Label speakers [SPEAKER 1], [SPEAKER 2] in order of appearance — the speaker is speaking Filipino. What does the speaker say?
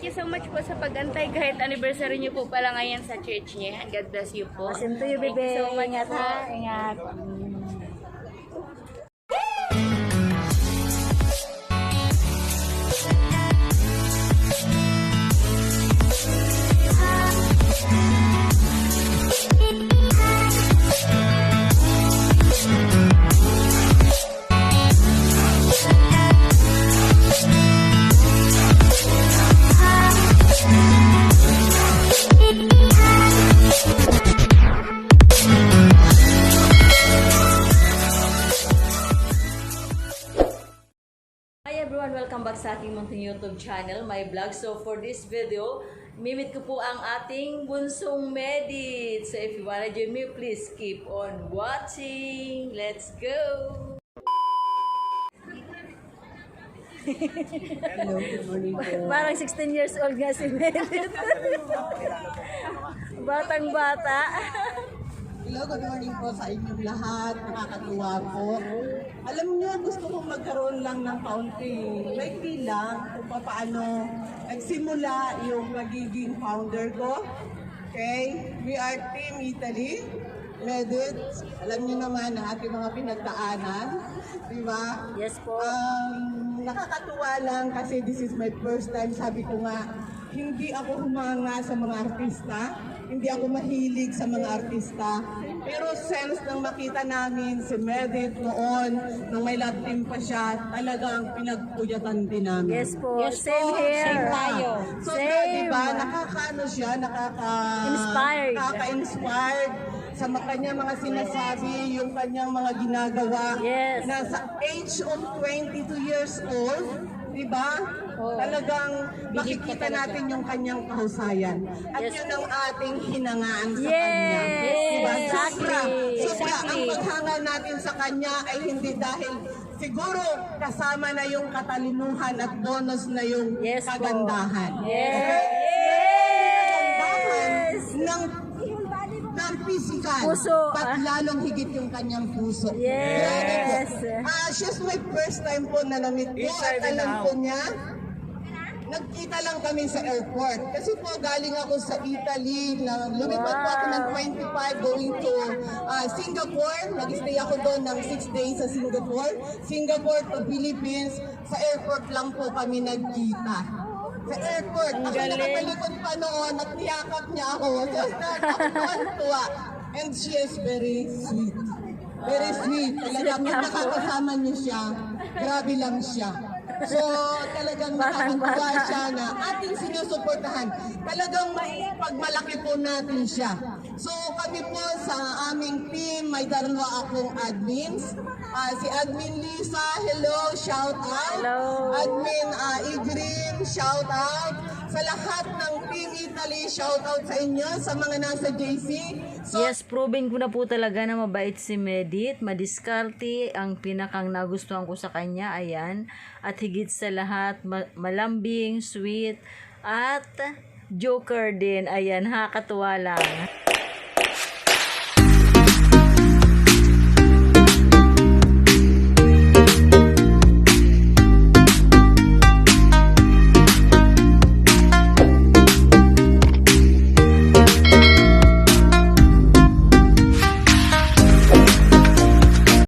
[SPEAKER 1] Thank you so much po sa pag-antay kahit anniversary niyo po pala ngayon sa church niya. God bless you po.
[SPEAKER 2] Same to you,
[SPEAKER 1] Thank
[SPEAKER 2] bebe.
[SPEAKER 1] you so much
[SPEAKER 2] Ingat
[SPEAKER 1] po.
[SPEAKER 2] ha. Ingat.
[SPEAKER 3] Hi everyone! Welcome back sa aking munting YouTube channel, my vlog. So for this video, mimit ko po ang ating bunsong Medit. So if you wanna join me, please keep on watching. Let's go!
[SPEAKER 2] Hello, good morning po. Parang 16 years old nga si Medit. Batang bata.
[SPEAKER 4] Hello, good morning po sa inyong lahat. Nakakatuwa po. Alam niyo, gusto kong magkaroon lang ng kaunting maikli lang kung paano nagsimula yung magiging founder ko. Okay? We are Team Italy. Medit. Alam niyo naman ang ating mga pinagdaanan. Di ba?
[SPEAKER 2] Yes po.
[SPEAKER 4] Nakakatuwa lang kasi this is my first time. Sabi ko nga, hindi ako humanga sa mga artista. Hindi ako mahilig sa mga artista. Pero sense nang makita namin si Medit noon, nung may love team pa siya, talagang pinagpuyatan din namin.
[SPEAKER 2] Yes po.
[SPEAKER 4] Yes
[SPEAKER 2] Same
[SPEAKER 4] po,
[SPEAKER 2] here.
[SPEAKER 4] same tayo. So,
[SPEAKER 2] Same.
[SPEAKER 4] diba, nakakaano siya,
[SPEAKER 2] Inspired.
[SPEAKER 4] nakaka-inspired sa kanya mga sinasabi, yung kanyang mga ginagawa.
[SPEAKER 2] Yes.
[SPEAKER 4] Nasa age of 22 years old, di ba? Talagang makikita natin yung kanyang kahusayan. At yun ang ating hinangaan sa kanya. Diba? Sobra. Sobra. Ang paghanga natin sa kanya ay hindi dahil siguro kasama na yung katalinuhan at bonus na yung
[SPEAKER 2] Yes po.
[SPEAKER 4] kagandahan.
[SPEAKER 2] Yes.
[SPEAKER 4] Kagandahan ng physical,
[SPEAKER 2] Puso.
[SPEAKER 4] but lalong higit yung kanyang puso.
[SPEAKER 2] Yes.
[SPEAKER 4] She's my first time po na namit ko at alam po niya, nagkita lang kami sa airport. Kasi po galing ako sa Italy, lumipat po ako ng 25 going to Singapore. Nag-stay ako doon ng 6 days sa Singapore. Singapore to Philippines. Sa airport lang po kami nagkita. Sa airport. Ako nakatalikod pa noon at niyakap niya ako. So, ako tuwa. And she is very sweet. Very sweet. Talaga, pag nakakasama niyo siya, grabe lang siya. So, talagang nakakatuwa siya na ating sinusuportahan. Talagang pagmalaki po natin siya. So, kami po sa aming team, may dalawa akong admins. Si Admin Lisa, hello, shout out.
[SPEAKER 2] Hello.
[SPEAKER 4] Admin Igrin, shout out. Sa lahat ng Team Italy, shout out sa inyo, sa mga nasa JC. So,
[SPEAKER 3] Yes, proving ko na po talaga na mabait si Medit, madiskarte, ang pinakang nagustuhan ko sa kanya, ayan. At higit sa lahat, malambing, sweet, at joker din, ayan, nakakatuwa lang.